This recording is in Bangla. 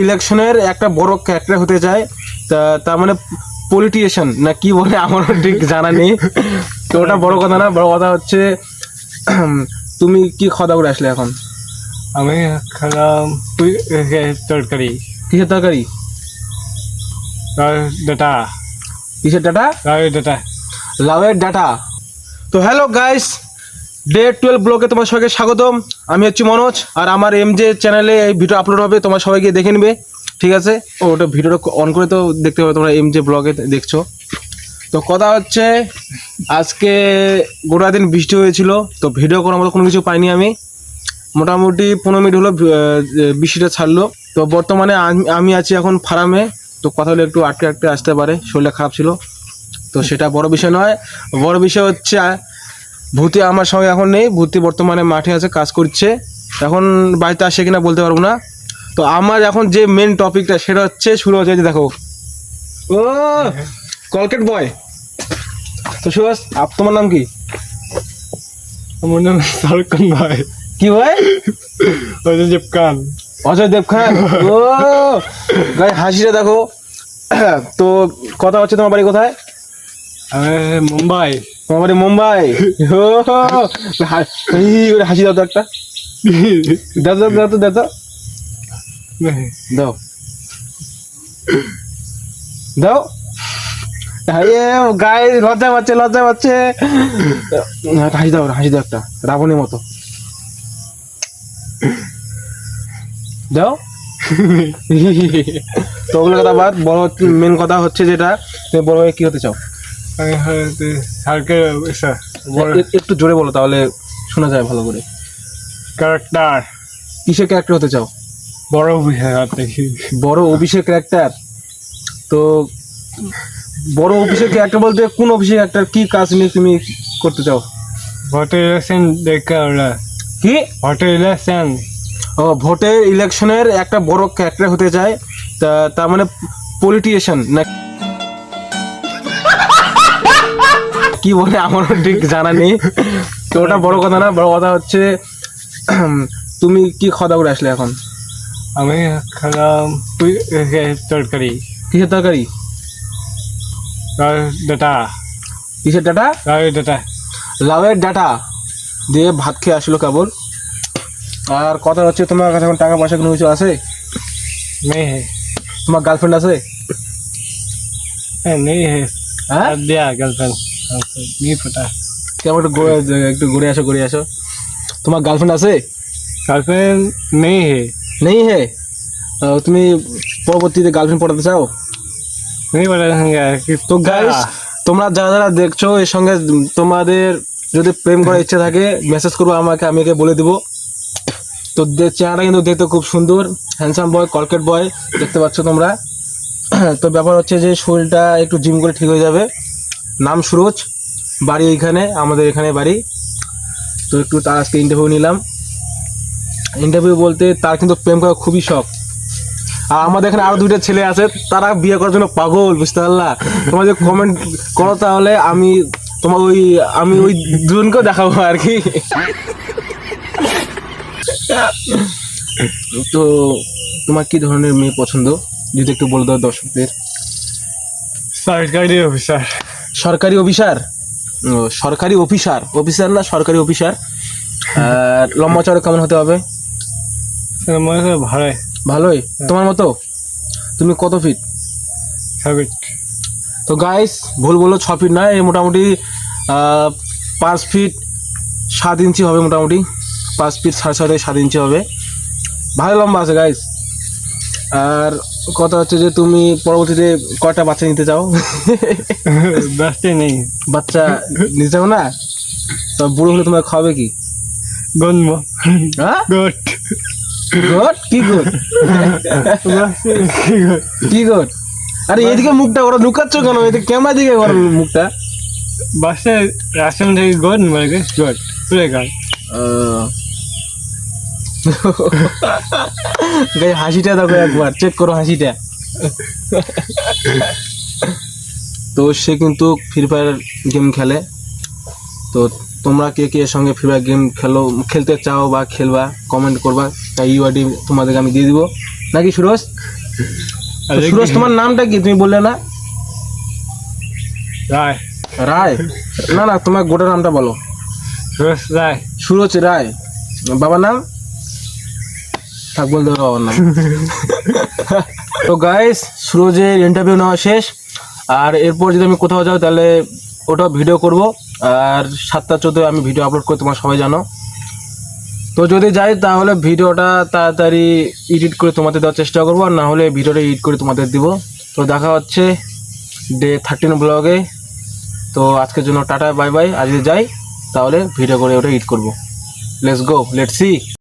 ইলেকশনের একটা বড় ক্যারেক্টার হতে চায়, তার মানে পলিটিশিয়ান না কি বলে আমার ঠিক জানা নেই। তো ওটা বড় কথা না, বড় কথা হচ্ছে তুমি কি খাওয়া দাওয়া করে আসলে এখন? আমি খেলাম তরকারি, কিসের তরকারি? ডাটা, কিসের ডাটা? ডাটা। লাউয়ের ডাটা। তো হ্যালো গাইস, ডে 12 ব্লগে তোমার সবাইকে স্বাগতম। আমি হচ্ছি মনোজ, আর আমার এমজে চ্যানেলে এই ভিডিও আপলোড হবে, তোমার সবাই গিয়ে দেখে নেবে, ঠিক আছে? ওটা ভিডিওটা অন করে তো দেখতে পাবে, তোমরা এমজে ব্লগে দেখছো। তো কথা হচ্ছে আজকে গোটা দিন বৃষ্টি হয়েছিল, তো ভিডিও করার মতো কোনো কিছু পাইনি আমি। মোটামুটি 15 মিনিট হলো বৃষ্টিটা ছাড়লো। তো বর্তমানে আমি আছি এখন ফার্মে। তো কথা হলে একটু আটকে আসতে পারে, শরীরটা খারাপ ছিল। তো সেটা বড় বিষয় নয়, বড় বিষয় হচ্ছে ভূতি আমার সঙ্গে এখন নেই। ভূতি বর্তমানে মাঠে আছে, কাজ করছে। এখন বাড়িতে আসে কিনা বলতে পারবো না। তো আমার এখন যে মেন টপিকটা সেটা হচ্ছে শুরু হচ্ছে, দেখো ও কলকেট বয়। তো সুভাষ, তোমার নাম কি? আমার নাম শাহরুখ ভাই। কি ভাই? অজয় দেবখান। অজয় দেবখান। ও ভাই, হাসিটা দেখো। তো কথা হচ্ছে তোমার বাড়ি কোথায়? আমি মুম্বাই। তোমার বাড়ি মুম্বাই? ও হাসি দাও তো একটা, দাও দাও দাও তো, দাও তো, দাও দাও। গায়ে লজ্জা পাচ্ছে, লজ্জা পাচ্ছে। হাসি দাও, হাসি দাও একটা রাবণের মতো, দাও। তো ওগুলো কথা বাদ, বড় মেন কথা হচ্ছে যেটা তুমি বড় হয়ে কি হতে চাও? আমি সার্কেল একটু জোরে বলো, তাহলে শোনা যায় ভালো করে। ক্যারেক্টার। কিসের ক্যারেক্টার হতে চাও? বড় অভিষেক দেখি। বড় অভিষেক ক্যারেক্টার? তো বড় অভিষেক ক্যারেক্টার বলতে কোন অভিষেক ক্যারেক্টার, কি কাজ নিয়ে তুমি করতে চাও? ভোটের ইলেকশন দেখে ওরা। কি? ভোটের ইলেকশন। ও, ভোটের ইলেকশনের একটা বড় ক্যারেক্টার হতে চায়, তার মানে পলিটিশিয়ান না কি বলে আমার ঠিক জানা নেই। তো ওটা বড় কথা না, বড় কথা হচ্ছে তুমি কি খাওয়া দাওয়া করে আসলে এখন? আমি খেলাম তরকারি, কিসের তরকারি? ডাটা, কিসের ডাটা? ডাটা। লাউয়ের ডাটা দিয়ে ভাত খেয়ে আসলো কেবল। আর কথা হচ্ছে তোমার কাছে এখন টাকা পয়সা কোনো কিছু আছে? नहीं है। তোমার গার্লফ্রেন্ড আছে? नहीं है। হ্যাঁ, दिया गर्लफ्रेंड नहीं पता। কেমন একটু ঘুরে আসো, ঘুরে আসো। তোমার গার্লফ্রেন্ড আছে? गर्लफ्रेंड नहीं है। নেই হে? তুমি পরবর্তীতে গার্লফ্রেন্ড পড়াতে চাও? नहीं पता कि তো গাইস, তোমরা যারা যারা দেখছো এর সঙ্গে তোমাদের যদি প্রেম করার ইচ্ছা থাকে মেসেজ করবো আমাকে, আমি একে বলে দিব। তো চেহারা কিন্তু দেখতে খুব সুন্দর, হ্যান্ডসাম বয়, কলকেট বয় দেখতে পাচ্ছ তোমরা। তো ব্যাপার হচ্ছে যে শরীরটা একটু জিম করে ঠিক হয়ে যাবে। নাম সুরজ, বাড়ি এইখানে, আমাদের এখানে বাড়ি। তো একটু তার আজকে ইন্টারভিউ নিলাম। ইন্টারভিউ বলতে তার কিন্তু প্রেম করা খুবই শখ। আর আমাদের এখানে আরো 2টা ছেলে আছে, তারা বিয়ে করার জন্য পাগল, বুঝতে পারলা? তোমরা যদি কমেন্ট করো তাহলে আমি ওই দুজনকেও দেখাবো আর কি। তো তোমার কি ধরনের মেয়ে পছন্দ যদি একটু বলে দাও দর্শকদের। सरकारी ऑफिसर। সরকারি অফিসার? ও, সরকারি অফিসার, অফিসার না সরকারি অফিসার। আর লম্বা চড়া কেমন হতে হবে? भाड़े ভালোই, তোমার মতো। তুমি কত ফিট? हैबिट। তো গাইস, ভুল বলো, 6 ফিট নয়, মোটামুটি 5 ফিট 7 ইঞ্চি হবে, মোটামুটি 5 ফিট 7.5 7 ইঞ্চি হবে। ভালো লম্বা আছে গাইস। আর কথা হচ্ছে যে তুমি পরবর্তীতে কয়টা বাচ্চা নিতে চাও? बचते नहीं। বাচ্চা নিতে চাও না? তো বুড়ো হলে তোমার খাওয়াবে কি? गन्म। হ্যাঁ, गोट। গোট? কি গোট? কি গোট? আরে এদিকে মুখটা ওরা লুকাচ্ছ কেন? এদিকে ক্যামেরা দিকে ওর মুখটা। बस राशन थे गोट मर गए गोट पूरे गाय। গাই হাসিটা দেখো একবার, চেক করো হাসিটা। তো সে কিন্তু ফ্রি ফায়ার গেম খেলে। তো তোমরা কে কে এর সঙ্গে ফ্রি ফায়ার গেম খেলতে চাও বা খেলবা, কমেন্ট করবা, তাই ইউআইডি তোমাদেরকে আমি দিয়ে দিব নাকি সুরজ? তো সুরজ তোমার নামটা কি তুমি বললে না? রায়, রায়? না না, তোমার গোটা নামটা বলো। সুরজ রায়। সুরজ রায়। বাবার নাম? থাক, বলতে হবে বাবার নাম। তো গাইস, সুরজের ইন্টারভিউ নেওয়া শেষ। আর এরপর যদি আমি কোথাও যাই তাহলে ওটা ভিডিও করব। আর 7/14 আমি ভিডিও আপলোড করে তোমার সবাই জানো। তো যদি যাই তাহলে ভিডিওটা তাড়াতাড়ি এডিট করে তোমাদের দেওয়ার চেষ্টা করবো, আর না হলে ভিডিওটা এডিট করে তোমাদের দিব। তো দেখা হচ্ছে ডে 13 ব্লগে। তো আজকের জন্য টাটা, বাই বাই। আজকে যাই তাহলে ভিডিও করে ওটা এডিট করবো। Let's go, let's see.